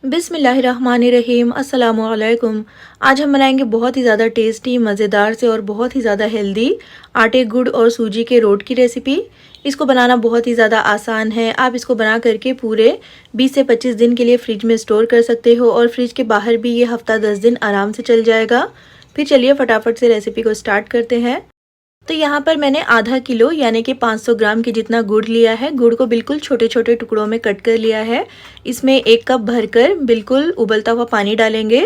बिस्मिल्लाहिर्रहमानिर्रहीम अस्सलामुअलैकुम। आज हम बनाएंगे बहुत ही ज़्यादा टेस्टी, मज़ेदार से और बहुत ही ज़्यादा हेल्दी आटे, गुड़ और सूजी के रोट की रेसिपी। इसको बनाना बहुत ही ज़्यादा आसान है। आप इसको बना करके पूरे 20 से 25 दिन के लिए फ्रिज में स्टोर कर सकते हो और फ्रिज के बाहर भी ये हफ्ता 10 दिन आराम से चल जाएगा। फिर चलिए फटाफट से रेसिपी को स्टार्ट करते हैं। तो यहाँ पर मैंने आधा किलो यानी कि 500 ग्राम के जितना गुड़ लिया है। गुड़ को बिल्कुल छोटे छोटे टुकड़ों में कट कर लिया है। इसमें 1 कप भरकर बिल्कुल उबलता हुआ पानी डालेंगे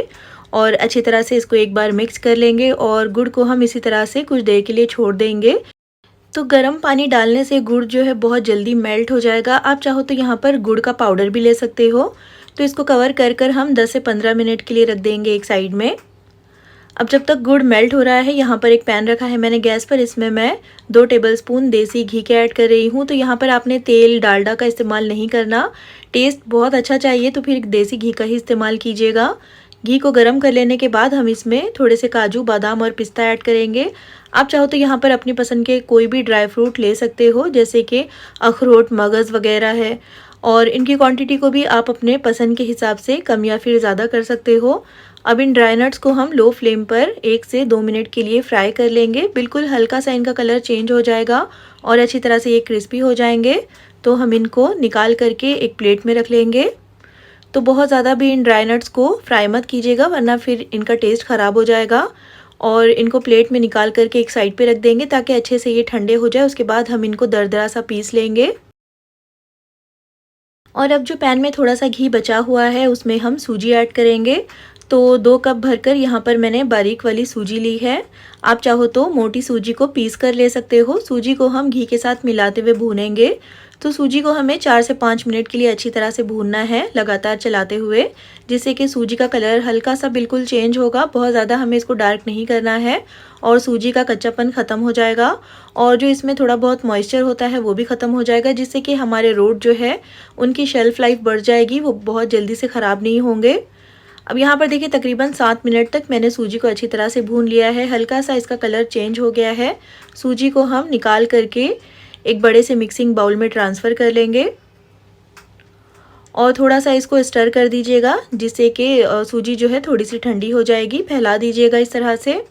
और अच्छी तरह से इसको एक बार मिक्स कर लेंगे और गुड़ को हम इसी तरह से कुछ देर के लिए छोड़ देंगे। तो गर्म पानी डालने से गुड़ जो है बहुत जल्दी मेल्ट हो जाएगा। आप चाहो तो यहाँ पर गुड़ का पाउडर भी ले सकते हो। तो इसको कवर कर हम 10 से 15 मिनट के लिए रख देंगे एक साइड में। अब जब तक गुड़ मेल्ट हो रहा है, यहाँ पर एक पैन रखा है मैंने गैस पर। इसमें मैं 2 टेबलस्पून देसी घी के ऐड कर रही हूँ। तो यहाँ पर आपने तेल डालडा का इस्तेमाल नहीं करना। टेस्ट बहुत अच्छा चाहिए तो फिर देसी घी का ही इस्तेमाल कीजिएगा। घी को गर्म कर लेने के बाद हम इसमें थोड़े से काजू, बादाम और पिस्ता ऐड करेंगे। आप चाहो तो यहाँ पर अपनी पसंद के कोई भी ड्राई फ्रूट ले सकते हो, जैसे कि अखरोट, मगज़ वगैरह है। और इनकी क्वांटिटी को भी आप अपने पसंद के हिसाब से कम या फिर ज़्यादा कर सकते हो। अब इन ड्राई नट्स को हम लो फ्लेम पर 1 से 2 मिनट के लिए फ्राई कर लेंगे। बिल्कुल हल्का सा इनका कलर चेंज हो जाएगा और अच्छी तरह से ये क्रिस्पी हो जाएंगे। तो हम इनको निकाल करके एक प्लेट में रख लेंगे। तो बहुत ज़्यादा भी इन ड्राई नट्स को फ्राई मत कीजिएगा, वरना फिर इनका टेस्ट ख़राब हो जाएगा। और इनको प्लेट में निकाल करके एक साइड पे रख देंगे ताकि अच्छे से ये ठंडे हो जाए। उसके बाद हम इनको दरदरा सा पीस लेंगे। और अब जो पैन में थोड़ा सा घी बचा हुआ है उसमें हम सूजी ऐड करेंगे। तो 2 कप भरकर यहाँ पर मैंने बारीक वाली सूजी ली है। आप चाहो तो मोटी सूजी को पीस कर ले सकते हो। सूजी को हम घी के साथ मिलाते हुए भूनेंगे। तो सूजी को हमें 4 से 5 मिनट के लिए अच्छी तरह से भूनना है, लगातार चलाते हुए, जिससे कि सूजी का कलर हल्का सा बिल्कुल चेंज होगा। बहुत ज़्यादा हमें इसको डार्क नहीं करना है और सूजी का कच्चापन ख़त्म हो जाएगा और जो इसमें थोड़ा बहुत मॉइस्चर होता है वो भी ख़त्म हो जाएगा, जिससे कि हमारे रोट जो है उनकी शेल्फ़ लाइफ बढ़ जाएगी, वो बहुत जल्दी से ख़राब नहीं होंगे। अब यहाँ पर देखिए तकरीबन 7 मिनट तक मैंने सूजी को अच्छी तरह से भून लिया है। हल्का सा इसका कलर चेंज हो गया है। सूजी को हम निकाल करके एक बड़े से मिक्सिंग बाउल में ट्रांसफ़र कर लेंगे और थोड़ा सा इसको स्टर कर दीजिएगा, जिससे कि सूजी जो है थोड़ी सी ठंडी हो जाएगी। फैला दीजिएगा इस तरह से।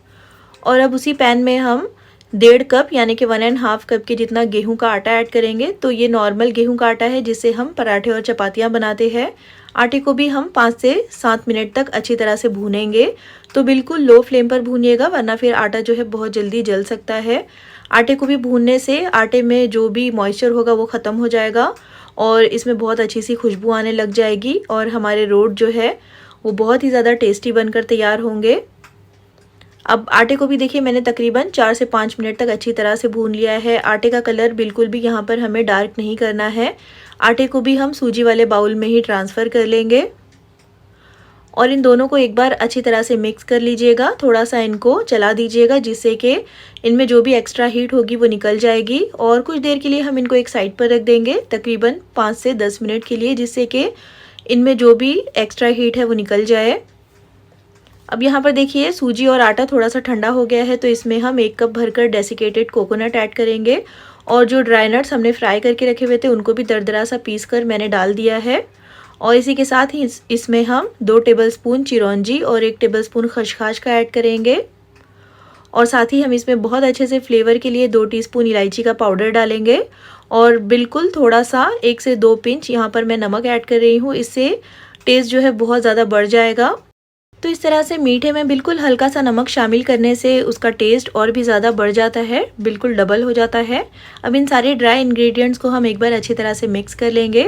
और अब उसी पैन में हम 1.5 कप यानी कि 1.5 कप के जितना गेहूं का आटा ऐड करेंगे। तो ये नॉर्मल गेहूं का आटा है जिससे हम पराठे और चपातियां बनाते हैं। आटे को भी हम 5 से 7 मिनट तक अच्छी तरह से भूनेंगे। तो बिल्कुल लो फ्लेम पर भूनिएगा, वरना फिर आटा जो है बहुत जल्दी जल सकता है। आटे को भी भूनने से आटे में जो भी मॉइस्चर होगा वो ख़त्म हो जाएगा और इसमें बहुत अच्छी सी खुशबू आने लग जाएगी और हमारे रोट जो है वो बहुत ही ज़्यादा टेस्टी बनकर तैयार होंगे। अब आटे को भी देखिए मैंने तकरीबन 4 से 5 मिनट तक अच्छी तरह से भून लिया है। आटे का कलर बिल्कुल भी यहाँ पर हमें डार्क नहीं करना है। आटे को भी हम सूजी वाले बाउल में ही ट्रांसफ़र कर लेंगे और इन दोनों को एक बार अच्छी तरह से मिक्स कर लीजिएगा। थोड़ा सा इनको चला दीजिएगा, जिससे कि इनमें जो भी एक्स्ट्रा हीट होगी वो निकल जाएगी। और कुछ देर के लिए हम इनको एक साइड पर रख देंगे, तकरीबन 5 से 10 मिनट के लिए, जिससे कि इनमें जो भी एक्स्ट्रा हीट है वो निकल जाए। अब यहाँ पर देखिए सूजी और आटा थोड़ा सा ठंडा हो गया है। तो इसमें हम 1 कप भरकर डेसिकेटेड कोकोनट ऐड करेंगे और जो ड्राई नट्स हमने फ्राई करके रखे हुए थे उनको भी दरदरा सा पीस कर मैंने डाल दिया है। और इसी के साथ ही इसमें हम 2 टेबलस्पून चिरौंजी और 1 टेबलस्पून खसखस का ऐड करेंगे और साथ ही हम इसमें बहुत अच्छे से फ्लेवर के लिए 2 टीस्पून इलायची का पाउडर डालेंगे और बिल्कुल थोड़ा सा 1 से 2 पिंच यहाँ पर मैं नमक ऐड कर रही हूँ। इससे टेस्ट जो है बहुत ज़्यादा बढ़ जाएगा। तो इस तरह से मीठे में बिल्कुल हल्का सा नमक शामिल करने से उसका टेस्ट और भी ज़्यादा बढ़ जाता है, बिल्कुल डबल हो जाता है। अब इन सारे ड्राई इंग्रेडिएंट्स को हम एक बार अच्छी तरह से मिक्स कर लेंगे।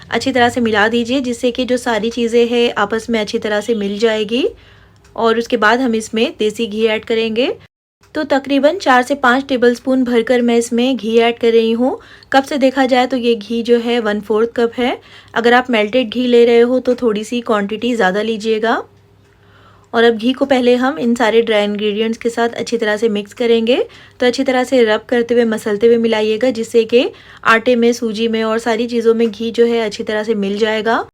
अच्छी तरह से मिला दीजिए, जिससे कि जो सारी चीज़ें हैं आपस में अच्छी तरह से मिल जाएगी। और उसके बाद हम इसमें देसी घी ऐड करेंगे। तो तकरीबन 4 से 5 टेबलस्पून भरकर मैं इसमें घी ऐड कर रही हूँ। कप से देखा जाए तो ये घी जो है 1/4 कप है। अगर आप मेल्टेड घी ले रहे हो तो थोड़ी सी क्वांटिटी ज़्यादा लीजिएगा। और अब घी को पहले हम इन सारे ड्राई इंग्रेडिएंट्स के साथ अच्छी तरह से मिक्स करेंगे। तो अच्छी तरह से रब करते हुए, मसलते हुए मिलाइएगा, जिससे कि आटे में, सूजी में और सारी चीज़ों में घी जो है अच्छी तरह से मिल जाएगा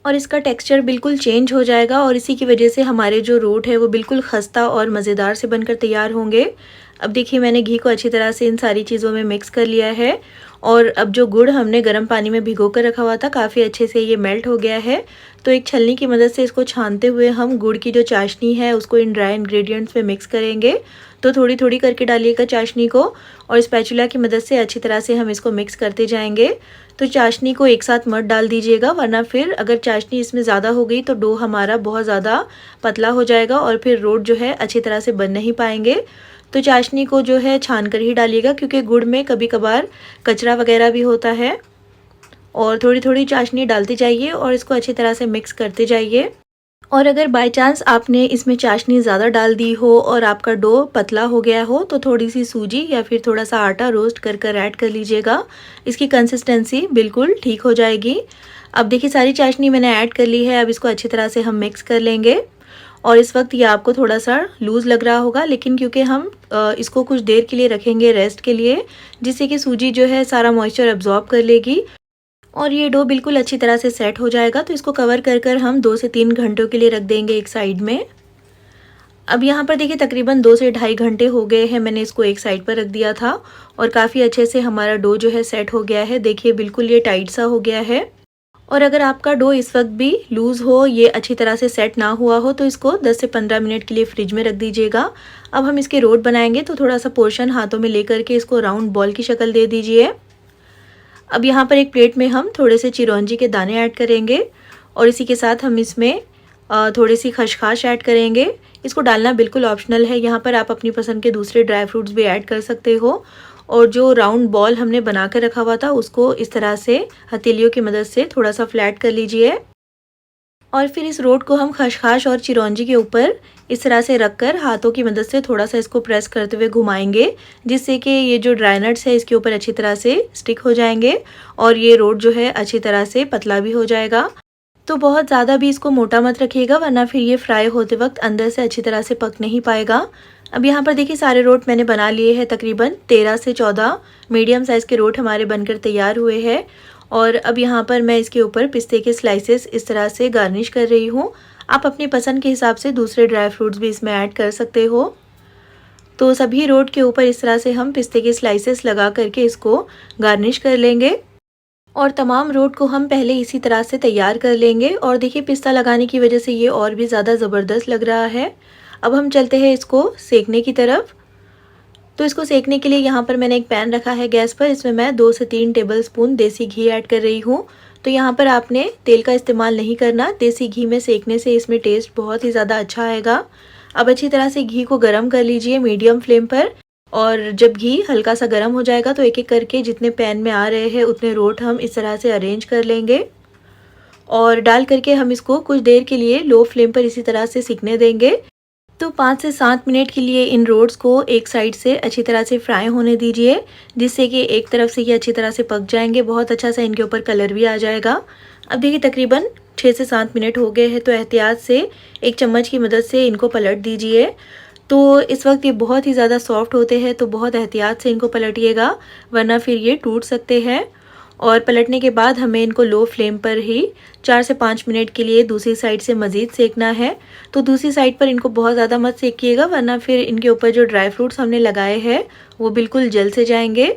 और इसका टेक्सचर बिल्कुल चेंज हो जाएगा और इसी की वजह से हमारे जो रोट है वो बिल्कुल खस्ता और मज़ेदार से बनकर तैयार होंगे। अब देखिए मैंने घी को अच्छी तरह से इन सारी चीज़ों में मिक्स कर लिया है और अब जो गुड़ हमने गर्म पानी में भिगो कर रखा हुआ था काफ़ी अच्छे से ये मेल्ट हो गया है। तो एक छलनी की मदद से इसको छानते हुए हम गुड़ की जो चाशनी है उसको इन ड्राई इंग्रेडिएंट्स में मिक्स करेंगे। तो थोड़ी थोड़ी करके डालिएगा चाशनी को और स्पैचुला की मदद से अच्छी तरह से हम इसको मिक्स करते जाएंगे। तो चाशनी को एक साथ मत डाल दीजिएगा, वरना फिर अगर चाशनी इसमें ज़्यादा हो गई तो डो हमारा बहुत ज़्यादा पतला हो जाएगा और फिर रोट जो है अच्छी तरह से बन नहीं पाएंगे। तो चाशनी को जो है छान कर ही डालिएगा, क्योंकि गुड़ में कभी कभार कचरा वगैरह भी होता है। और थोड़ी थोड़ी चाशनी डालते जाइए और इसको अच्छी तरह से मिक्स करते जाइए। और अगर बाय चांस आपने इसमें चाशनी ज़्यादा डाल दी हो और आपका डो पतला हो गया हो तो थोड़ी सी सूजी या फिर थोड़ा सा आटा रोस्ट कर ऐड कर लीजिएगा। इसकी कंसिस्टेंसी बिल्कुल ठीक हो जाएगी। अब देखिए सारी चाशनी मैंने ऐड कर ली है। अब इसको अच्छी तरह से हम मिक्स कर लेंगे। और इस वक्त ये आपको थोड़ा सा लूज़ लग रहा होगा, लेकिन क्योंकि हम इसको कुछ देर के लिए रखेंगे रेस्ट के लिए, जिससे कि सूजी जो है सारा मॉइस्चर अब्जॉर्ब कर लेगी और ये डो बिल्कुल अच्छी तरह से सेट हो जाएगा। तो इसको कवर कर हम 2 से 3 घंटों के लिए रख देंगे एक साइड में। अब यहाँ पर देखिए तकरीबन 2 से ढाई घंटे हो गए हैं, मैंने इसको एक साइड पर रख दिया था और काफ़ी अच्छे से हमारा डो जो है सेट हो गया है। देखिए बिल्कुल ये टाइट सा हो गया है। और अगर आपका डो इस वक्त भी लूज़ हो, ये अच्छी तरह से सेट ना हुआ हो, तो इसको 10 से 15 मिनट के लिए फ्रिज में रख दीजिएगा। अब हम इसके रोट बनाएंगे, तो थोड़ा सा पोर्शन हाथों में लेकर के इसको राउंड बॉल की शक्ल दे दीजिए। अब यहाँ पर एक प्लेट में हम थोड़े से चिरौंजी के दाने ऐड करेंगे और इसी के साथ हम इसमें थोड़ी सी खसखस ऐड करेंगे। इसको डालना बिल्कुल ऑप्शनल है, यहाँ पर आप अपनी पसंद के दूसरे ड्राई फ्रूट्स भी ऐड कर सकते हो। और जो राउंड बॉल हमने बना कर रखा हुआ था उसको इस तरह से हथेलियों की मदद से थोड़ा सा फ्लैट कर लीजिए और फिर इस रोट को हम खसखस और चिरौंजी के ऊपर इस तरह से रखकर हाथों की मदद से थोड़ा सा इसको प्रेस करते हुए घुमाएंगे, जिससे कि ये जो ड्राई नट्स है इसके ऊपर अच्छी तरह से स्टिक हो जाएंगे और ये रोट जो है अच्छी तरह से पतला भी हो जाएगा। तो बहुत ज़्यादा भी इसको मोटा मत रखिएगा, वरना फिर ये फ्राई होते वक्त अंदर से अच्छी तरह से पक नहीं पाएगा। अब यहाँ पर देखिए सारे रोट मैंने बना लिए हैं। तकरीबन 13 से 14 मीडियम साइज़ के रोट हमारे बनकर तैयार हुए हैं। और अब यहाँ पर मैं इसके ऊपर पिस्ते के स्लाइसेस इस तरह से गार्निश कर रही हूँ। आप अपनी पसंद के हिसाब से दूसरे ड्राई फ्रूट्स भी इसमें ऐड कर सकते हो। तो सभी रोट के ऊपर इस तरह से हम पिस्ते के स्लाइसेस लगा करके इसको गार्निश कर लेंगे और तमाम रोट को हम पहले इसी तरह से तैयार कर लेंगे। और देखिए पिस्ता लगाने की वजह से ये और भी ज़्यादा ज़बरदस्त लग रहा है। अब हम चलते हैं इसको सेकने की तरफ। तो इसको सेकने के लिए यहाँ पर मैंने एक पैन रखा है गैस पर। इसमें मैं 2 से 3 टेबलस्पून देसी घी ऐड कर रही हूँ। तो यहाँ पर आपने तेल का इस्तेमाल नहीं करना, देसी घी में सेकने से इसमें टेस्ट बहुत ही ज़्यादा अच्छा आएगा। अब अच्छी तरह से घी को गर्म कर लीजिए मीडियम फ्लेम पर। और जब घी हल्का सा गर्म हो जाएगा तो एक एक करके जितने पैन में आ रहे हैं उतने रोट हम इस तरह से अरेंज कर लेंगे और डाल करके हम इसको कुछ देर के लिए लो फ्लेम पर इसी तरह से सिकने देंगे। तो 5 से 7 मिनट के लिए इन रोट्स को एक साइड से अच्छी तरह से फ्राई होने दीजिए, जिससे कि एक तरफ से ये अच्छी तरह से पक जाएंगे, बहुत अच्छा सा इनके ऊपर कलर भी आ जाएगा। अब देखिए तकरीबन 6 से 7 मिनट हो गए हैं, तो एहतियात से एक चम्मच की मदद से इनको पलट दीजिए। तो इस वक्त ये बहुत ही ज़्यादा सॉफ्ट होते हैं, तो बहुत एहतियात से इनको पलटिएगा, वरना फिर ये टूट सकते हैं। और पलटने के बाद हमें इनको लो फ्लेम पर ही 4 से 5 मिनट के लिए दूसरी साइड से मज़ीद सेकना है। तो दूसरी साइड पर इनको बहुत ज़्यादा मत सेकिएगा, वरना फिर इनके ऊपर जो ड्राई फ्रूट्स हमने लगाए हैं वो बिल्कुल जल से जाएंगे।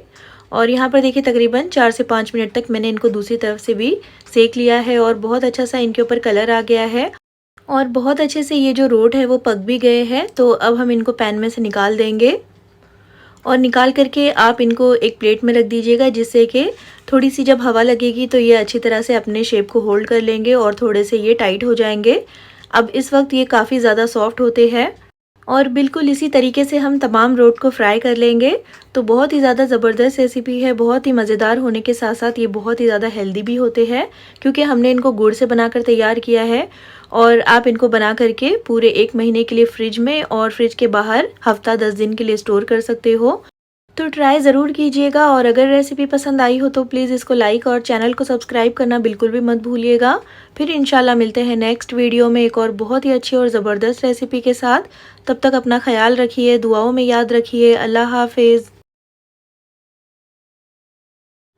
और यहाँ पर देखिए तकरीबन 4 से 5 मिनट तक मैंने इनको दूसरी तरफ से भी सेक लिया है और बहुत अच्छा सा इनके ऊपर कलर आ गया है और बहुत अच्छे से ये जो रोट है वो पक भी गए हैं। तो अब हम इनको पैन में से निकाल देंगे और निकाल करके आप इनको एक प्लेट में रख दीजिएगा, जिससे कि थोड़ी सी जब हवा लगेगी तो ये अच्छी तरह से अपने शेप को होल्ड कर लेंगे और थोड़े से ये टाइट हो जाएंगे। अब इस वक्त ये काफ़ी ज़्यादा सॉफ्ट होते हैं और बिल्कुल इसी तरीके से हम तमाम रोट को फ्राई कर लेंगे। तो बहुत ही ज़्यादा ज़बरदस्त रेसिपी है, बहुत ही मज़ेदार होने के साथ साथ ये बहुत ही ज़्यादा हेल्दी भी होते हैं, क्योंकि हमने इनको गुड़ से बनाकर तैयार किया है। और आप इनको बना करके पूरे 1 महीने के लिए फ्रिज में और फ्रिज के बाहर हफ्ता 10 दिन के लिए स्टोर कर सकते हो। तो ट्राई ज़रूर कीजिएगा और अगर रेसिपी पसंद आई हो तो प्लीज़ इसको लाइक और चैनल को सब्सक्राइब करना बिल्कुल भी मत भूलिएगा। फिर इंशाल्लाह मिलते हैं नेक्स्ट वीडियो में एक और बहुत ही अच्छी और ज़बरदस्त रेसिपी के साथ। तब तक अपना ख्याल रखिए, दुआओं में याद रखिए। अल्लाह हाफिज़।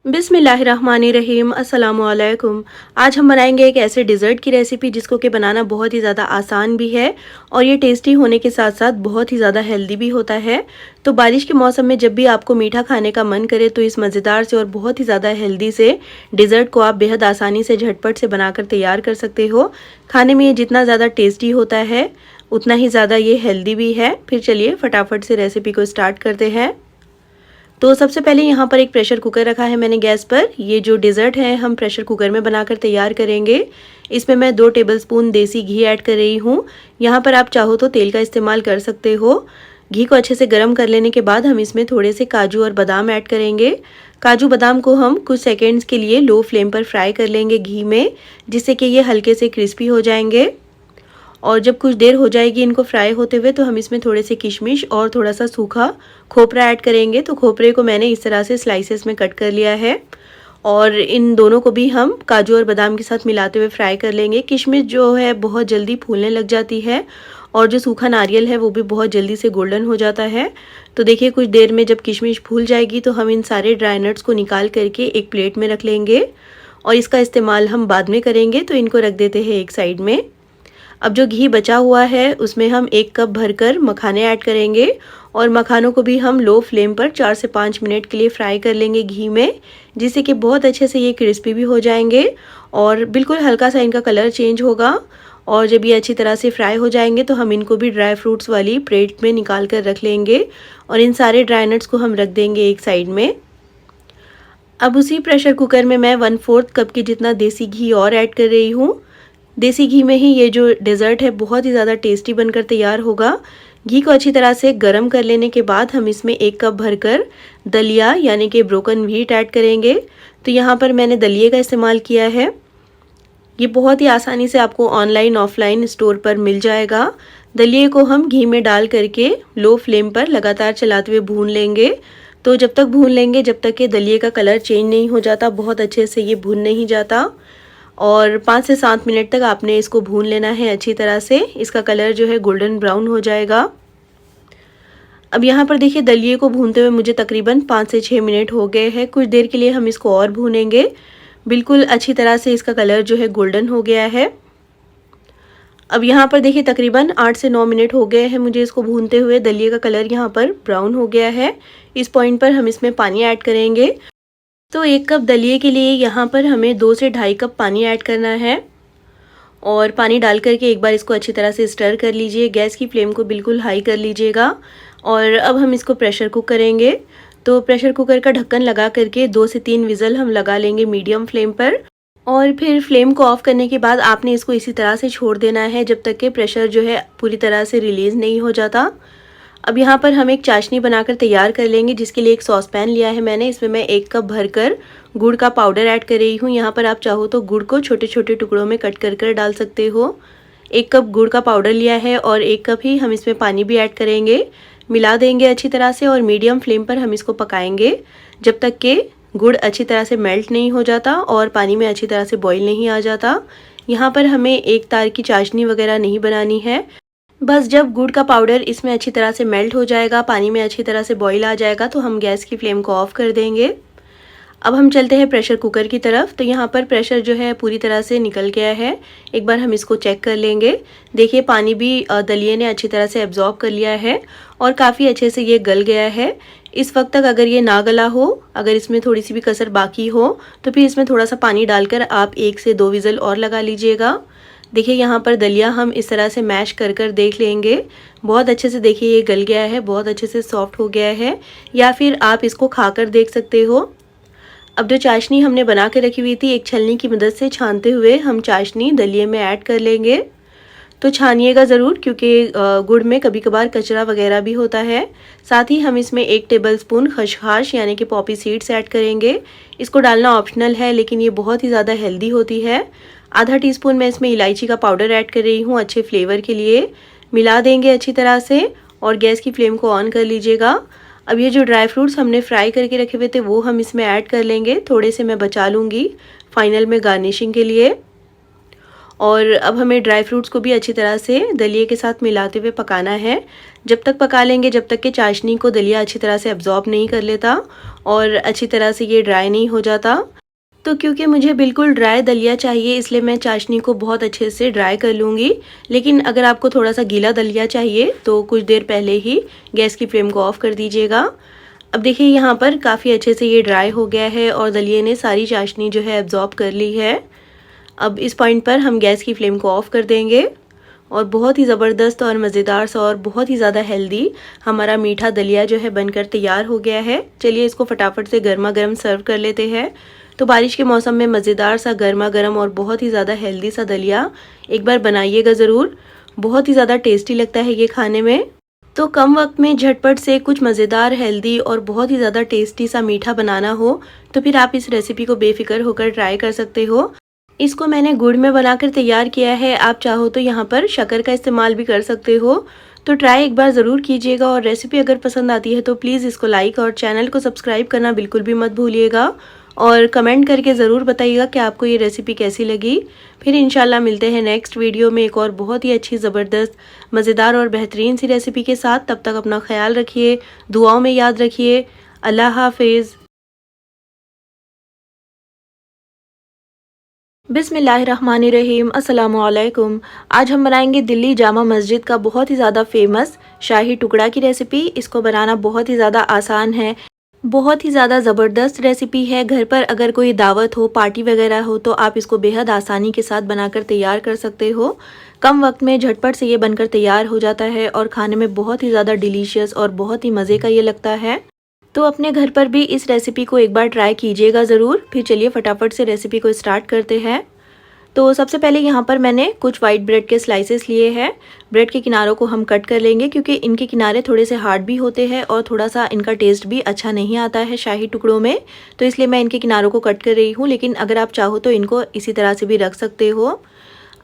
बिस्मिल्लाहिर्रहमानिर्रहीम, अस्सलामुअलैकुम। आज हम बनाएंगे एक ऐसे डिज़र्ट की रेसिपी जिसको कि बनाना बहुत ही ज़्यादा आसान भी है और ये टेस्टी होने के साथ साथ बहुत ही ज़्यादा हेल्दी भी होता है। तो बारिश के मौसम में जब भी आपको मीठा खाने का मन करे तो इस मज़ेदार से और बहुत ही ज़्यादा हेल्दी से डिज़र्ट को आप बेहद आसानी से झटपट से बनाकर तैयार कर सकते हो। खाने में ये जितना ज़्यादा टेस्टी होता है उतना ही ज़्यादा ये हेल्दी भी है। फिर चलिए फटाफट से रेसिपी को स्टार्ट करते हैं। तो सबसे पहले यहाँ पर एक प्रेशर कुकर रखा है मैंने गैस पर। ये जो डिज़र्ट है हम प्रेशर कुकर में बनाकर तैयार करेंगे। इसमें मैं 2 टेबलस्पून देसी घी ऐड कर रही हूँ। यहाँ पर आप चाहो तो तेल का इस्तेमाल कर सकते हो। घी को अच्छे से गर्म कर लेने के बाद हम इसमें थोड़े से काजू और बादाम ऐड करेंगे। काजू बादाम को हम कुछ सेकेंड्स के लिए लो फ्लेम पर फ्राई कर लेंगे घी में, जिससे कि ये हल्के से क्रिस्पी हो जाएंगे। और जब कुछ देर हो जाएगी इनको फ्राई होते हुए तो हम इसमें थोड़े से किशमिश और थोड़ा सा सूखा खोपरा ऐड करेंगे। तो खोपरे को मैंने इस तरह से स्लाइसेस में कट कर लिया है और इन दोनों को भी हम काजू और बादाम के साथ मिलाते हुए फ्राई कर लेंगे। किशमिश जो है बहुत जल्दी फूलने लग जाती है और जो सूखा नारियल है वो भी बहुत जल्दी से गोल्डन हो जाता है। तो देखिए कुछ देर में जब किशमिश फूल जाएगी तो हम इन सारे ड्राई नट्स को निकाल करके एक प्लेट में रख लेंगे और इसका इस्तेमाल हम बाद में करेंगे, तो इनको रख देते हैं एक साइड में। अब जो घी बचा हुआ है उसमें हम 1 कप भरकर मखाने ऐड करेंगे और मखानों को भी हम लो फ्लेम पर 4 से 5 मिनट के लिए फ्राई कर लेंगे घी में, जिससे कि बहुत अच्छे से ये क्रिस्पी भी हो जाएंगे और बिल्कुल हल्का सा इनका कलर चेंज होगा। और जब ये अच्छी तरह से फ्राई हो जाएंगे तो हम इनको भी ड्राई फ्रूट्स वाली प्लेट में निकाल कर रख लेंगे और इन सारे ड्राई नट्स को हम रख देंगे एक साइड में। अब उसी प्रेशर कुकर में मैं 1/4 कप की जितना देसी घी और ऐड कर रही हूँ। देसी घी में ही ये जो डेज़र्ट है बहुत ही ज़्यादा टेस्टी बनकर तैयार होगा। घी को अच्छी तरह से गरम कर लेने के बाद हम इसमें 1 कप भरकर दलिया यानी कि ब्रोकन व्हीट ऐड करेंगे। तो यहाँ पर मैंने दलिये का इस्तेमाल किया है। ये बहुत ही आसानी से आपको ऑनलाइन ऑफलाइन स्टोर पर मिल जाएगा। दलिये को हम घी में डाल करके लो फ्लेम पर लगातार चलाते हुए भून लेंगे। तो जब तक भून लेंगे जब तक कि दलिये का कलर चेंज नहीं हो जाता, बहुत अच्छे से ये भून नहीं जाता और 5 से 7 मिनट तक आपने इसको भून लेना है अच्छी तरह से। इसका कलर जो है गोल्डन ब्राउन हो जाएगा। अब यहाँ पर देखिए दलिये को भूनते हुए मुझे तकरीबन 5 से 6 मिनट हो गए हैं। कुछ देर के लिए हम इसको और भूनेंगे। बिल्कुल अच्छी तरह से इसका कलर जो है गोल्डन हो गया है। अब यहाँ पर देखिए तकरीबन 8 से 9 मिनट हो गए हैं मुझे इसको भूनते हुए। दलिये का कलर यहाँ पर ब्राउन हो गया है। इस पॉइंट पर हम इसमें पानी ऐड करेंगे। तो 1 कप दलिये के लिए यहाँ पर हमें 2 से ढाई कप पानी ऐड करना है और पानी डाल करके एक बार इसको अच्छी तरह से स्टर कर लीजिए। गैस की फ्लेम को बिल्कुल हाई कर लीजिएगा और अब हम इसको प्रेशर कुक करेंगे। तो प्रेशर कुकर का ढक्कन लगा करके 2 से 3 विज़ल हम लगा लेंगे मीडियम फ्लेम पर और फिर फ्लेम को ऑफ करने के बाद आपने इसको इसी तरह से छोड़ देना है जब तक कि प्रेशर जो है पूरी तरह से रिलीज़ नहीं हो जाता। अब यहाँ पर हम एक चाशनी बनाकर तैयार कर लेंगे, जिसके लिए एक सॉस पैन लिया है मैंने। इसमें मैं 1 कप भरकर गुड़ का पाउडर ऐड कर रही हूँ। यहाँ पर आप चाहो तो गुड़ को छोटे छोटे टुकड़ों में कट कर डाल सकते हो। 1 कप गुड़ का पाउडर लिया है और 1 कप ही हम इसमें पानी भी ऐड करेंगे। मिला देंगे अच्छी तरह से और मीडियम फ्लेम पर हम इसको पकाएंगे जब तक कि गुड़ अच्छी तरह से मेल्ट नहीं हो जाता और पानी में अच्छी तरह से बॉईल नहीं आ जाता। यहाँ पर हमें एक तार की चाशनी वगैरह नहीं बनानी है। बस जब गुड़ का पाउडर इसमें अच्छी तरह से मेल्ट हो जाएगा, पानी में अच्छी तरह से बॉईल आ जाएगा, तो हम गैस की फ्लेम को ऑफ कर देंगे। अब हम चलते हैं प्रेशर कुकर की तरफ। तो यहाँ पर प्रेशर जो है पूरी तरह से निकल गया है। एक बार हम इसको चेक कर लेंगे। देखिए पानी भी दलिये ने अच्छी तरह से एब्जॉर्ब कर लिया है और काफ़ी अच्छे से ये गल गया है। इस वक्त तक अगर ये ना गला हो, अगर इसमें थोड़ी सी भी कसर बाकी हो, तो फिर इसमें थोड़ा सा पानी डालकर आप 1 से 2 विज़ल और लगा लीजिएगा। देखिए यहाँ पर दलिया हम इस तरह से मैश कर देख लेंगे। बहुत अच्छे से देखिए ये गल गया है, बहुत अच्छे से सॉफ्ट हो गया है। या फिर आप इसको खाकर देख सकते हो। अब जो चाशनी हमने बना के रखी हुई थी, एक छलनी की मदद से छानते हुए हम चाशनी दलिये में ऐड कर लेंगे। तो छानिएगा ज़रूर, क्योंकि गुड़ में कभी कभार कचरा वगैरह भी होता है। साथ ही हम इसमें 1 टेबलस्पून खसखस यानी कि पॉपी सीड्स ऐड करेंगे। इसको डालना ऑप्शनल है, लेकिन ये बहुत ही ज़्यादा हेल्दी होती है। आधा टीस्पून मैं इसमें इलायची का पाउडर ऐड कर रही हूँ अच्छे फ्लेवर के लिए। मिला देंगे अच्छी तरह से और गैस की फ्लेम को ऑन कर लीजिएगा। अब ये जो ड्राई फ्रूट्स हमने फ्राई करके रखे हुए थे वो हम इसमें ऐड कर लेंगे। थोड़े से मैं बचा लूँगी फाइनल में गार्निशिंग के लिए। और अब हमें ड्राई फ्रूट्स को भी अच्छी तरह से दलिए के साथ मिलाते हुए पकाना है। जब तक पका लेंगे जब तक कि चाशनी को दलिया अच्छी तरह से अब्जॉर्ब नहीं कर लेता और अच्छी तरह से ये ड्राई नहीं हो जाता। तो क्योंकि मुझे बिल्कुल ड्राई दलिया चाहिए इसलिए मैं चाशनी को बहुत अच्छे से ड्राई कर लूँगी। लेकिन अगर आपको थोड़ा सा गीला दलिया चाहिए तो कुछ देर पहले ही गैस की फ्लेम को ऑफ़ कर दीजिएगा। अब देखिए यहाँ पर काफ़ी अच्छे से ये ड्राई हो गया है और दलिये ने सारी चाशनी जो है एब्जॉर्ब कर ली है। अब इस पॉइंट पर हम गैस की फ्लेम को ऑफ़ कर देंगे और बहुत ही ज़बरदस्त और मज़ेदार सा और बहुत ही ज़्यादा हेल्दी हमारा मीठा दलिया जो है बनकर तैयार हो गया है। चलिए इसको फटाफट से गर्मा गर्म सर्व कर लेते हैं। तो बारिश के मौसम में मज़ेदार सा गर्मा गर्म और बहुत ही ज़्यादा हेल्दी सा दलिया एक बार बनाइएगा ज़रूर। बहुत ही ज़्यादा टेस्टी लगता है ये खाने में। तो कम वक्त में झटपट से कुछ मज़ेदार हेल्दी और बहुत ही ज़्यादा टेस्टी सा मीठा बनाना हो तो फिर आप इस रेसिपी को बेफिक्र होकर ट्राई कर सकते हो। इसको मैंने गुड़ में बनाकर तैयार किया है। आप चाहो तो यहाँ पर शक्कर का इस्तेमाल भी कर सकते हो। तो ट्राई एक बार ज़रूर कीजिएगा और रेसिपी अगर पसंद आती है तो प्लीज़ इसको लाइक और चैनल को सब्सक्राइब करना बिल्कुल भी मत भूलिएगा और कमेंट करके ज़रूर बताइएगा कि आपको ये रेसिपी कैसी लगी। फिर इंशाल्लाह मिलते हैं नेक्स्ट वीडियो में एक और बहुत ही अच्छी ज़बरदस्त मज़ेदार और बेहतरीन सी रेसिपी के साथ। तब तक अपना ख्याल रखिए, दुआओं में याद रखिए। अल्लाह हाफिज़। बिस्मिल्लाहिर्रहमानिर्रहीम। अस्सलामुअलैकुम। आज हम बनाएंगे दिल्ली जामा मस्जिद का बहुत ही ज़्यादा फेमस शाही टुकड़ा की रेसिपी। इसको बनाना बहुत ही ज़्यादा आसान है, बहुत ही ज़्यादा ज़बरदस्त रेसिपी है। घर पर अगर कोई दावत हो, पार्टी वगैरह हो तो आप इसको बेहद आसानी के साथ बनाकर तैयार कर सकते हो। कम वक्त में झटपट से ये बनकर तैयार हो जाता है और खाने में बहुत ही ज़्यादा डिलीशियस और बहुत ही मज़े का ये लगता है। तो अपने घर पर भी इस रेसिपी को एक बार ट्राई कीजिएगा ज़रूर। फिर चलिए फटाफट से रेसिपी को स्टार्ट करते हैं। तो सबसे पहले यहाँ पर मैंने कुछ वाइट ब्रेड के स्लाइसेस लिए हैं। ब्रेड के किनारों को हम कट कर लेंगे क्योंकि इनके किनारे थोड़े से हार्ड भी होते हैं और थोड़ा सा इनका टेस्ट भी अच्छा नहीं आता है शाही टुकड़ों में, तो इसलिए मैं इनके किनारों को कट कर रही हूँ। लेकिन अगर आप चाहो तो इनको इसी तरह से भी रख सकते हो।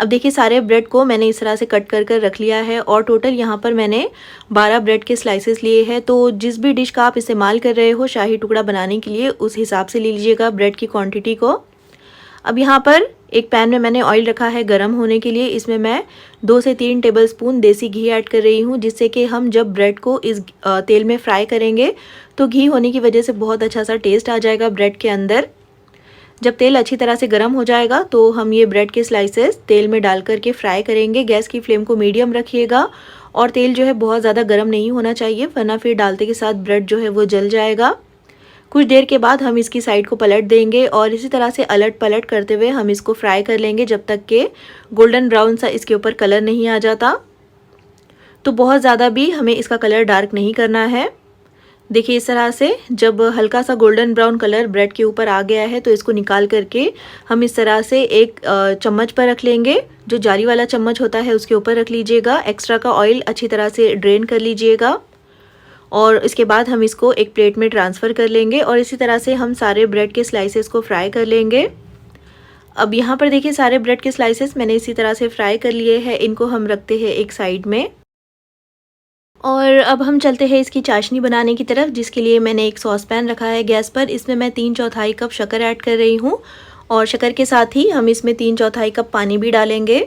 अब देखिए सारे ब्रेड को मैंने इस तरह से कट कर कर रख लिया है और टोटल यहाँ पर मैंने 12 ब्रेड के स्लाइसेस लिए हैं। तो जिस भी डिश का आप इस्तेमाल कर रहे हो शाही टुकड़ा बनाने के लिए उस हिसाब से ले लीजिएगा ब्रेड की क्वांटिटी को। अब यहाँ पर एक पैन में मैंने ऑयल रखा है गरम होने के लिए। इसमें मैं 2 से 3 टेबलस्पून देसी घी ऐड कर रही हूँ, जिससे कि हम जब ब्रेड को इस तेल में फ्राई करेंगे तो घी होने की वजह से बहुत अच्छा सा टेस्ट आ जाएगा ब्रेड के अंदर। जब तेल अच्छी तरह से गर्म हो जाएगा तो हम ये ब्रेड के स्लाइसेस तेल में डाल करके फ्राई करेंगे। गैस की फ्लेम को मीडियम रखिएगा और तेल जो है बहुत ज़्यादा गर्म नहीं होना चाहिए, वरना फिर डालते के साथ ब्रेड जो है वो जल जाएगा। कुछ देर के बाद हम इसकी साइड को पलट देंगे और इसी तरह से अलट पलट करते हुए हम इसको फ्राई कर लेंगे जब तक कि गोल्डन ब्राउन सा इसके ऊपर कलर नहीं आ जाता। तो बहुत ज़्यादा भी हमें इसका कलर डार्क नहीं करना है। देखिए इस तरह से जब हल्का सा गोल्डन ब्राउन कलर ब्रेड के ऊपर आ गया है तो इसको निकाल करके हम इस तरह से एक चम्मच पर रख लेंगे। जो जाली वाला चम्मच होता है उसके ऊपर रख लीजिएगा। एक्स्ट्रा का ऑयल अच्छी तरह से ड्रेन कर लीजिएगा और इसके बाद हम इसको एक प्लेट में ट्रांसफ़र कर लेंगे और इसी तरह से हम सारे ब्रेड के स्लाइसेस को फ्राई कर लेंगे। अब यहाँ पर देखिए सारे ब्रेड के स्लाइसेस मैंने इसी तरह से फ्राई कर लिए हैं। इनको हम रखते हैं एक साइड में और अब हम चलते हैं इसकी चाशनी बनाने की तरफ, जिसके लिए मैंने एक सॉस पैन रखा है गैस पर। इसमें मैं 3/4 कप शक्कर ऐड कर रही हूँ और शक्कर के साथ ही हम इसमें 3/4 कप पानी भी डालेंगे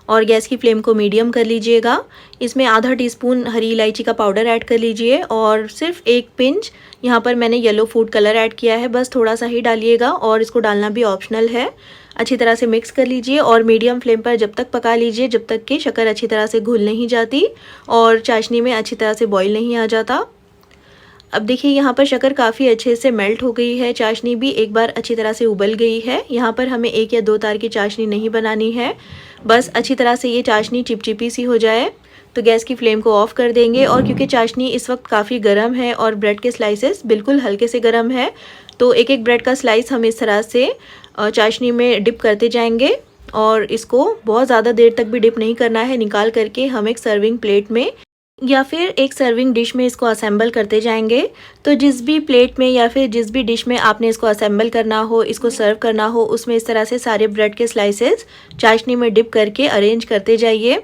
और गैस की फ्लेम को मीडियम कर लीजिएगा। इसमें आधा टीस्पून हरी इलायची का पाउडर ऐड कर लीजिए और सिर्फ एक पिंच यहाँ पर मैंने येलो फूड कलर ऐड किया है, बस थोड़ा सा ही डालिएगा और इसको डालना भी ऑप्शनल है। अच्छी तरह से मिक्स कर लीजिए और मीडियम फ्लेम पर जब तक पका लीजिए जब तक कि शक्कर अच्छी तरह से घुल नहीं जाती और चाशनी में अच्छी तरह से बॉईल नहीं आ जाता। अब देखिए यहाँ पर शक्कर काफ़ी अच्छे से मेल्ट हो गई है, चाशनी भी एक बार अच्छी तरह से उबल गई है। यहाँ पर हमें 1 या 2 तार की चाशनी नहीं बनानी है, बस अच्छी तरह से ये चाशनी चिपचिपी सी हो जाए तो गैस की फ्लेम को ऑफ़ कर देंगे। और क्योंकि चाशनी इस वक्त काफ़ी गर्म है और ब्रेड के स्लाइसेस बिल्कुल हल्के से गर्म है तो एक एक ब्रेड का स्लाइस हम इस तरह से चाशनी में डिप करते जाएंगे और इसको बहुत ज़्यादा देर तक भी डिप नहीं करना है। निकाल करके हम एक सर्विंग प्लेट में या फिर एक सर्विंग डिश में इसको असेंबल करते जाएंगे। तो जिस भी प्लेट में या फिर जिस भी डिश में आपने इसको असेंबल करना हो, इसको सर्व करना हो, उसमें इस तरह से सारे ब्रेड के स्लाइसेस चाशनी में डिप करके अरेंज करते जाइए।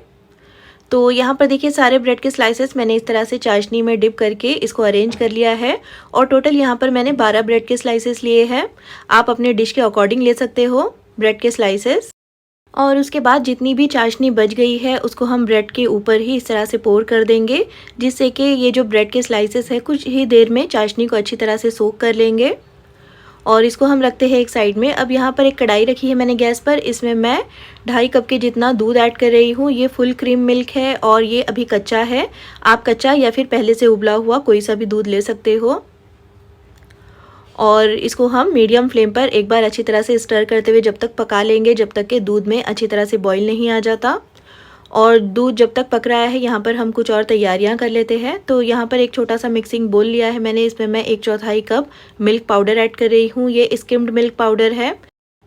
तो यहाँ पर देखिए सारे ब्रेड के स्लाइसेस मैंने इस तरह से चाशनी में डिप करके इसको अरेंज कर लिया है और टोटल यहाँ पर मैंने 12 ब्रेड के स्लाइसेस लिए हैं। आप अपने डिश के अकॉर्डिंग ले सकते हो ब्रेड के स्लाइसेस। और उसके बाद जितनी भी चाशनी बच गई है उसको हम ब्रेड के ऊपर ही इस तरह से पोर कर देंगे, जिससे कि ये जो ब्रेड के स्लाइसेस है कुछ ही देर में चाशनी को अच्छी तरह से सोक कर लेंगे। और इसको हम रखते हैं एक साइड में। अब यहाँ पर एक कढ़ाई रखी है मैंने गैस पर, इसमें मैं 2.5 कप के जितना दूध ऐड कर रही हूँ। ये फुल क्रीम मिल्क है और ये अभी कच्चा है। आप कच्चा या फिर पहले से उबला हुआ कोई सा भी दूध ले सकते हो। और इसको हम मीडियम फ्लेम पर एक बार अच्छी तरह से स्टर करते हुए जब तक पका लेंगे जब तक कि दूध में अच्छी तरह से बॉईल नहीं आ जाता। और दूध जब तक पक रहा है यहाँ पर हम कुछ और तैयारियां कर लेते हैं। तो यहाँ पर एक छोटा सा मिक्सिंग बोल लिया है मैंने, इसमें मैं 1/4 कप मिल्क पाउडर ऐड कर रही हूँ। ये स्किम्ड मिल्क पाउडर है।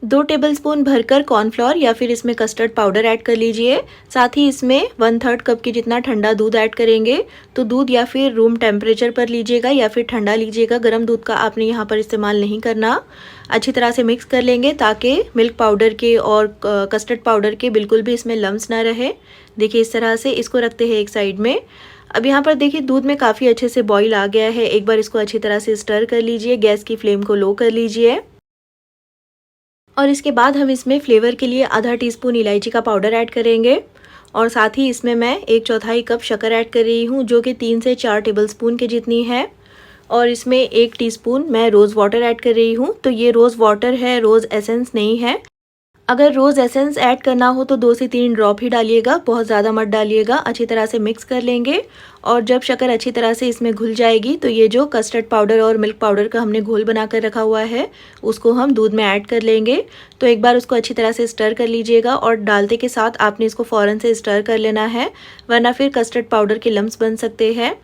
2 टेबलस्पून भरकर कॉर्नफ्लोर या फिर इसमें कस्टर्ड पाउडर ऐड कर लीजिए। साथ ही इसमें 1/3 कप की जितना ठंडा दूध ऐड करेंगे। तो दूध या फिर रूम टेम्परेचर पर लीजिएगा या फिर ठंडा लीजिएगा, गर्म दूध का आपने यहाँ पर इस्तेमाल नहीं करना। अच्छी तरह से मिक्स कर लेंगे ताकि मिल्क पाउडर के और कस्टर्ड पाउडर के बिल्कुल भी इसमें लम्स ना रहे। देखिए इस तरह से इसको रखते हैं एक साइड में। अब यहाँ पर देखिए दूध में काफ़ी अच्छे से बॉईल आ गया है। एक बार इसको अच्छी तरह से स्टर कर लीजिए, गैस की फ्लेम को लो कर लीजिए। और इसके बाद हम इसमें फ्लेवर के लिए आधा टीस्पून इलायची का पाउडर ऐड करेंगे। और साथ ही इसमें मैं 1/4 कप शक्कर ऐड कर रही हूँ, जो कि 3 से 4 टेबलस्पून के जितनी है। और इसमें 1 टीस्पून मैं रोज़ वाटर ऐड कर रही हूँ। तो ये रोज़ वाटर है, रोज़ एसेंस नहीं है। अगर रोज़ एसेंस ऐड करना हो तो 2 से 3 ड्रॉप ही डालिएगा, बहुत ज़्यादा मत डालिएगा। अच्छी तरह से मिक्स कर लेंगे। और जब शक्कर अच्छी तरह से इसमें घुल जाएगी तो ये जो कस्टर्ड पाउडर और मिल्क पाउडर का हमने घोल बना कर रखा हुआ है उसको हम दूध में ऐड कर लेंगे। तो एक बार उसको अच्छी तरह से स्टर कर लीजिएगा और डालते के साथ आपने इसको फ़ौरन से स्टर कर लेना है, वरना फिर कस्टर्ड पाउडर के लम्स बन सकते हैं।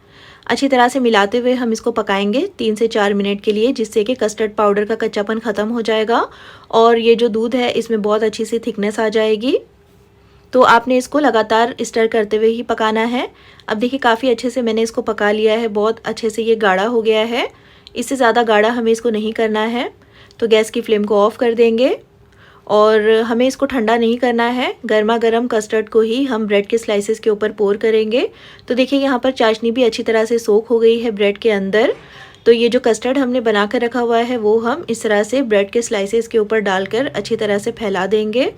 अच्छी तरह से मिलाते हुए हम इसको पकाएंगे 3 से 4 मिनट के लिए, जिससे कि कस्टर्ड पाउडर का कच्चापन ख़त्म हो जाएगा और ये जो दूध है इसमें बहुत अच्छी सी थिकनेस आ जाएगी। तो आपने इसको लगातार स्टर करते हुए ही पकाना है। अब देखिए काफ़ी अच्छे से मैंने इसको पका लिया है, बहुत अच्छे से ये गाढ़ा हो गया है। इससे ज़्यादा गाढ़ा हमें इसको नहीं करना है। तो गैस की फ्लेम को ऑफ़ कर देंगे और हमें इसको ठंडा नहीं करना है। गर्मा गर्म कस्टर्ड को ही हम ब्रेड के स्लाइसेस के ऊपर पोर करेंगे। तो देखिए यहाँ पर चाशनी भी अच्छी तरह से सोख हो गई है ब्रेड के अंदर। तो ये जो कस्टर्ड हमने बना कर रखा हुआ है वो हम इस तरह से ब्रेड के स्लाइसेस के ऊपर डालकर अच्छी तरह से फैला देंगे।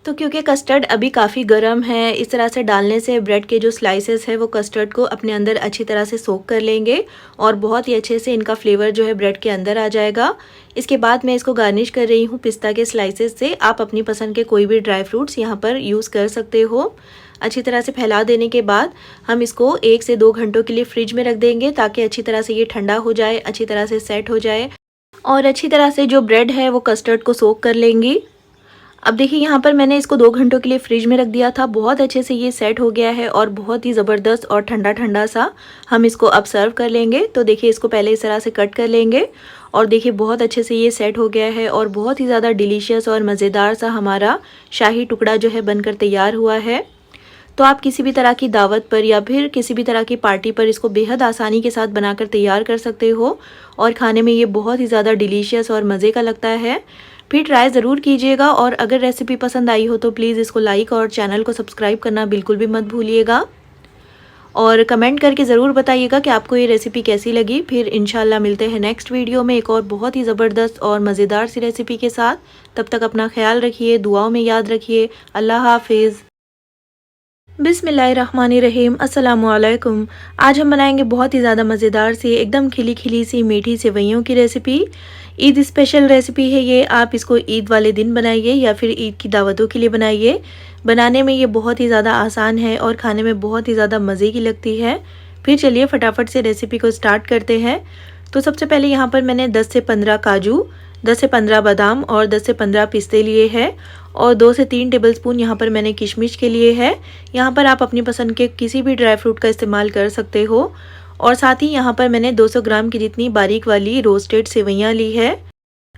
तो क्योंकि कस्टर्ड अभी काफ़ी गर्म है, इस तरह से डालने से ब्रेड के जो स्लाइसेस है वो कस्टर्ड को अपने अंदर अच्छी तरह से सोक कर लेंगे और बहुत ही अच्छे से इनका फ्लेवर जो है ब्रेड के अंदर आ जाएगा। इसके बाद मैं इसको गार्निश कर रही हूँ पिस्ता के स्लाइसेस से। आप अपनी पसंद के कोई भी ड्राई फ्रूट्स यहाँ पर यूज़ कर सकते हो। अच्छी तरह से फैला देने के बाद हम इसको 1 से 2 घंटों के लिए फ्रिज में रख देंगे ताकि अच्छी तरह से ये ठंडा हो जाए, अच्छी तरह से सेट हो जाए और अच्छी तरह से जो ब्रेड है वो कस्टर्ड को सोक कर लेंगी। अब देखिए यहाँ पर मैंने इसको 2 घंटों के लिए फ्रिज में रख दिया था। बहुत अच्छे से ये सेट हो गया है और बहुत ही ज़बरदस्त और ठंडा ठंडा सा हम इसको अब सर्व कर लेंगे। तो देखिए इसको पहले इस तरह से कट कर लेंगे और देखिए बहुत अच्छे से ये सेट हो गया है और बहुत ही ज़्यादा डिलीशियस और मज़ेदार सा हमारा शाही टुकड़ा जो है बनकर तैयार हुआ है। तो आप किसी भी तरह की दावत पर या फिर किसी भी तरह की पार्टी पर इसको बेहद आसानी के साथ बनाकर तैयार कर सकते हो और खाने में ये बहुत ही ज़्यादा डिलीशियस और मज़े का लगता है। फिर ट्राई ज़रूर कीजिएगा और अगर रेसिपी पसंद आई हो तो प्लीज़ इसको लाइक और चैनल को सब्सक्राइब करना बिल्कुल भी मत भूलिएगा और कमेंट करके ज़रूर बताइएगा कि आपको ये रेसिपी कैसी लगी। फिर इंशाल्लाह मिलते हैं नेक्स्ट वीडियो में एक और बहुत ही ज़बरदस्त और मज़ेदार सी रेसिपी के साथ। तब तक अपना ख्याल रखिए, दुआओं में याद रखिए। अल्लाह हाफिज़। बिस्मिल्लाहिर्रहमानिर्रहीम। अस्सलामुअलैकुम। आज हम बनाएंगे बहुत ही ज़्यादा मज़ेदार सी एकदम खिली खिली सी मीठी सेवइयों की रेसिपी। ईद स्पेशल रेसिपी है ये। आप इसको ईद वाले दिन बनाइए या फिर ईद की दावतों के लिए बनाइए। बनाने में ये बहुत ही ज़्यादा आसान है और खाने में बहुत ही ज़्यादा मज़े की लगती है। फिर चलिए फटाफट से रेसिपी को स्टार्ट करते हैं। तो सबसे पहले यहाँ पर मैंने 10 से 15 काजू, 10 से 15 बादाम और 10 से 15 पिस्ते लिए हैं और 2 से 3 टेबलस्पून यहाँ पर मैंने किशमिश के लिए है। यहाँ पर आप अपनी पसंद के किसी भी ड्राई फ्रूट का इस्तेमाल कर सकते हो। और साथ ही यहाँ पर मैंने 200 ग्राम की जितनी बारीक वाली रोस्टेड सेवइयाँ ली है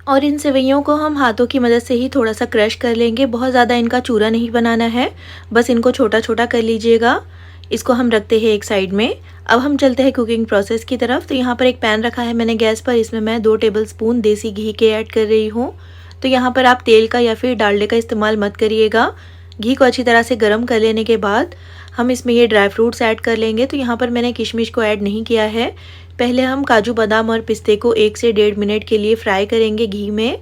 और इन सेवइयों को हम हाथों की मदद से ही थोड़ा सा क्रश कर लेंगे। बहुत ज़्यादा इनका चूरा नहीं बनाना है, बस इनको छोटा छोटा कर लीजिएगा। इसको हम रखते हैं एक साइड में। अब हम चलते हैं कुकिंग प्रोसेस की तरफ। तो यहाँ पर एक पैन रखा है मैंने गैस पर, इसमें मैं 2 टेबलस्पून देसी घी के ऐड कर रही हूँ। तो यहाँ पर आप तेल का या फिर डालडे का इस्तेमाल मत करिएगा। घी को अच्छी तरह से गर्म कर लेने के बाद हम इसमें ये ड्राई फ्रूट्स ऐड कर लेंगे। तो यहाँ पर मैंने किशमिश को ऐड नहीं किया है। पहले हम काजू बादाम और पिस्ते को 1 से 1.5 मिनट के लिए फ्राई करेंगे घी में।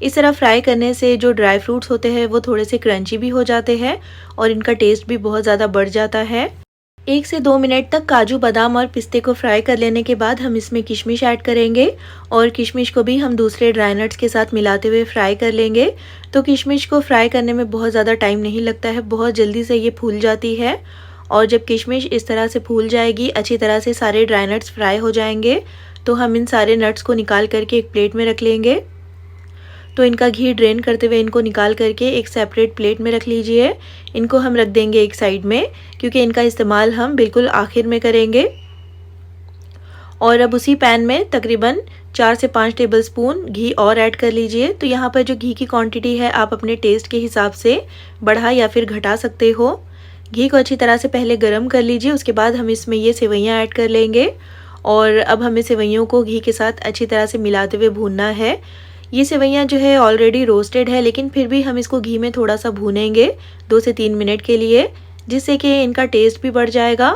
इस तरह फ्राई करने से जो ड्राई फ्रूट्स होते हैं वो थोड़े से क्रंची भी हो जाते हैं और इनका टेस्ट भी बहुत ज़्यादा बढ़ जाता है। 1 से 2 मिनट तक काजू, बादाम और पिस्ते को फ्राई कर लेने के बाद हम इसमें किशमिश ऐड करेंगे और किशमिश को भी हम दूसरे ड्राई नट्स के साथ मिलाते हुए फ्राई कर लेंगे। तो किशमिश को फ्राई करने में बहुत ज़्यादा टाइम नहीं लगता है, बहुत जल्दी से ये फूल जाती है। और जब किशमिश इस तरह से फूल जाएगी, अच्छी तरह से सारे ड्राई नट्स फ्राई हो जाएंगे, तो हम इन सारे नट्स को निकाल करके एक प्लेट में रख लेंगे। तो इनका घी ड्रेन करते हुए इनको निकाल करके एक सेपरेट प्लेट में रख लीजिए। इनको हम रख देंगे एक साइड में, क्योंकि इनका इस्तेमाल हम बिल्कुल आखिर में करेंगे। और अब उसी पैन में तकरीबन 4 से 5 टेबलस्पून घी और ऐड कर लीजिए। तो यहाँ पर जो घी की क्वांटिटी है आप अपने टेस्ट के हिसाब से बढ़ा या फिर घटा सकते हो। घी को अच्छी तरह से पहले गर्म कर लीजिए, उसके बाद हम इसमें ये सेवइयाँ ऐड कर लेंगे और अब हमें सेवइयों को घी के साथ अच्छी तरह से मिलाते हुए भूनना है। ये सेवइयाँ जो है ऑलरेडी रोस्टेड है, लेकिन फिर भी हम इसको घी में थोड़ा सा भूनेंगे 2 से 3 मिनट के लिए, जिससे कि इनका टेस्ट भी बढ़ जाएगा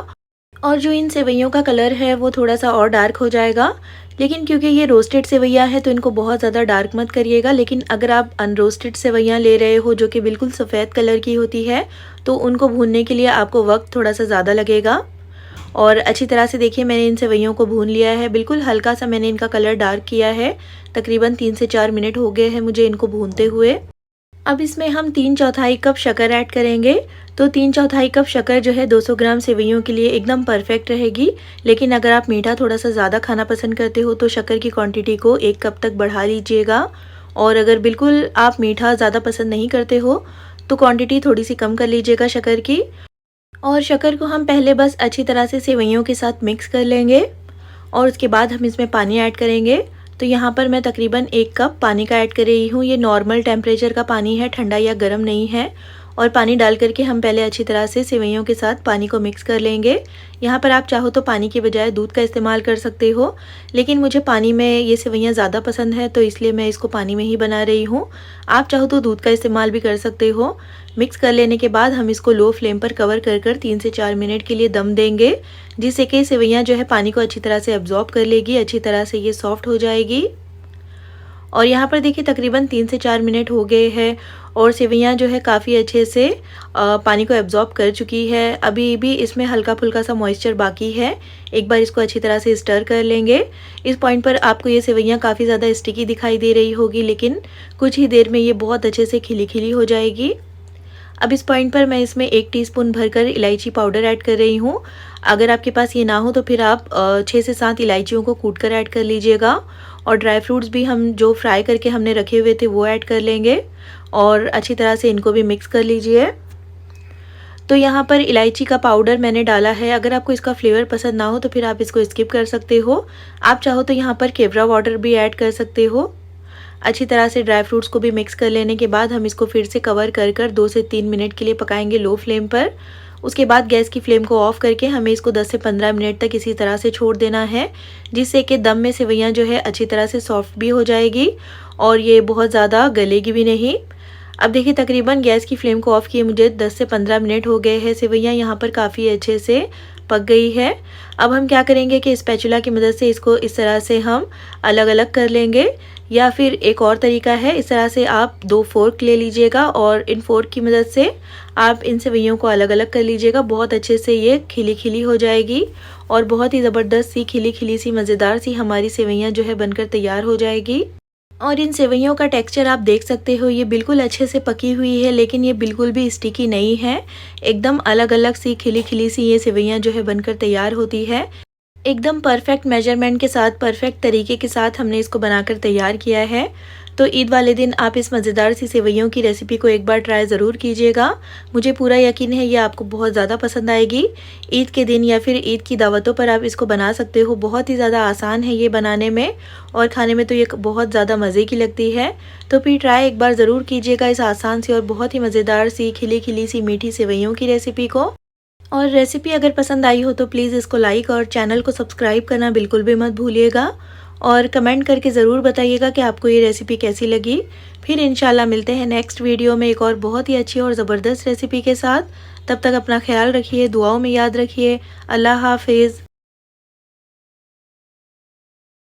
और जो इन सेवइयों का कलर है वो थोड़ा सा और डार्क हो जाएगा। लेकिन क्योंकि ये रोस्टेड सेवइयाँ है तो इनको बहुत ज़्यादा डार्क मत करिएगा। लेकिन अगर आप अनरोस्टेड सेवइयाँ ले रहे हो जो कि बिल्कुल सफ़ेद कलर की होती है, तो उनको भूनने के लिए आपको वक्त थोड़ा सा ज़्यादा लगेगा। और अच्छी तरह से देखिए मैंने इन सेवइयों को भून लिया है, बिल्कुल हल्का सा मैंने इनका कलर डार्क किया है। तकरीबन 3 से 4 मिनट हो गए हैं मुझे इनको भूनते हुए। अब इसमें हम 3/4 कप शक्कर ऐड करेंगे। तो 3/4 कप शक्कर जो है 200 ग्राम सेवइयों के लिए एकदम परफेक्ट रहेगी। लेकिन अगर आप मीठा थोड़ा सा ज़्यादा खाना पसंद करते हो तो शक्कर की क्वांटिटी को 1 कप तक बढ़ा लीजिएगा। और अगर बिल्कुल आप मीठा ज़्यादा पसंद नहीं करते हो तो क्वांटिटी थोड़ी सी कम कर लीजिएगा शक्कर की। और शक्कर को हम पहले बस अच्छी तरह से सेवइयों के साथ मिक्स कर लेंगे और उसके बाद हम इसमें पानी ऐड करेंगे। तो यहाँ पर मैं तकरीबन 1 कप पानी का ऐड कर रही हूँ। ये नॉर्मल टेम्परेचर का पानी है, ठंडा या गर्म नहीं है। और पानी डाल करके हम पहले अच्छी तरह से सेवइयों के साथ पानी को मिक्स कर लेंगे। यहाँ पर आप चाहो तो पानी के बजाय दूध का इस्तेमाल कर सकते हो, लेकिन मुझे पानी में ये सेवइयाँ ज़्यादा पसंद है तो इसलिए मैं इसको पानी में ही बना रही हूँ। आप चाहो तो दूध का इस्तेमाल भी कर सकते हो। मिक्स कर लेने के बाद हम इसको लो फ्लेम पर कवर कर 3 से 4 मिनट के लिए दम देंगे, जिससे कि सेवइयाँ जो है पानी को अच्छी तरह से एब्जॉर्ब कर लेगी, अच्छी तरह से ये सॉफ्ट हो जाएगी। और यहाँ पर देखिए तकरीबन 3 से 4 मिनट हो गए हैं और सेवइयाँ जो है काफ़ी अच्छे से पानी को एब्जॉर्ब कर चुकी है। अभी भी इसमें हल्का फुल्का सा मॉइस्चर बाकी है। एक बार इसको अच्छी तरह से स्टर कर लेंगे। इस पॉइंट पर आपको ये सेवइयाँ काफ़ी ज़्यादा स्टिकी दिखाई दे रही होगी, लेकिन कुछ ही देर में ये बहुत अच्छे से खिली खिली हो जाएगी। अब इस पॉइंट पर मैं इसमें 1 टीस्पून भरकर इलायची पाउडर ऐड कर रही हूँ। अगर आपके पास ये ना हो तो फिर आप 6 से 7 इलायचियों को कूट कर ऐड कर लीजिएगा। और ड्राई फ्रूट्स भी हम जो फ्राई करके हमने रखे हुए थे वो ऐड कर लेंगे और अच्छी तरह से इनको भी मिक्स कर लीजिए। तो यहाँ पर इलायची का पाउडर मैंने डाला है। अगर आपको इसका फ्लेवर पसंद ना हो तो फिर आप इसको स्किप कर सकते हो। आप चाहो तो यहाँ पर केवड़ा वाटर भी ऐड कर सकते हो। अच्छी तरह से ड्राई फ्रूट्स को भी मिक्स कर लेने के बाद हम इसको फिर से कवर कर 2 से 3 मिनट के लिए पकाएंगे लो फ्लेम पर। उसके बाद गैस की फ्लेम को ऑफ करके हमें इसको 10 से 15 मिनट तक इसी तरह से छोड़ देना है, जिससे कि दम में सेवइयाँ जो है अच्छी तरह से सॉफ्ट भी हो जाएगी और ये बहुत ज़्यादा गलेगी भी नहीं। अब देखिए तकरीबन गैस की फ्लेम को ऑफ़ किए मुझे 10 से 15 मिनट हो गए हैं। सेवइयाँ यहाँ पर काफ़ी अच्छे से पक गई है। अब हम क्या करेंगे कि स्पैचुला की मदद से इसको इस तरह से हम अलग अलग कर लेंगे, या फिर एक और तरीका है, इस तरह से आप 2 फोर्क ले लीजिएगा और इन फोर्क की मदद से आप इन सेवइयों को अलग अलग कर लीजिएगा। बहुत अच्छे से ये खिली खिली हो जाएगी और बहुत ही ज़बरदस्त सी खिली खिली सी मज़ेदार सी हमारी सेवइयाँ जो है बनकर तैयार हो जाएगी। और इन सेवइयों का टेक्सचर आप देख सकते हो, ये बिल्कुल अच्छे से पकी हुई है, लेकिन ये बिल्कुल भी स्टिकी नहीं है। एकदम अलग अलग सी खिली खिली सी ये सेवइयाँ जो है बनकर तैयार होती है। एकदम परफेक्ट मेजरमेंट के साथ, परफेक्ट तरीके के साथ हमने इसको बनाकर तैयार किया है। तो ईद वाले दिन आप इस मज़ेदार सी सेवइयों की रेसिपी को एक बार ट्राई ज़रूर कीजिएगा। मुझे पूरा यकीन है ये आपको बहुत ज़्यादा पसंद आएगी। ईद के दिन या फिर ईद की दावतों पर आप इसको बना सकते हो। बहुत ही ज़्यादा आसान है ये बनाने में और खाने में तो ये बहुत ज़्यादा मज़े की लगती है। तो फिर ट्राई एक बार ज़रूर कीजिएगा इस आसान सी और बहुत ही मज़ेदार सी खिली खिली सी मीठी सेवइयों की रेसिपी को। और रेसिपी अगर पसंद आई हो तो प्लीज़ इसको लाइक और चैनल को सब्सक्राइब करना बिल्कुल भी मत भूलिएगा। और कमेंट करके ज़रूर बताइएगा कि आपको ये रेसिपी कैसी लगी। फिर इंशाल्लाह मिलते हैं नेक्स्ट वीडियो में एक और बहुत ही अच्छी और ज़बरदस्त रेसिपी के साथ। तब तक अपना ख्याल रखिए, दुआओं में याद रखिए। अल्लाह हाफिज़।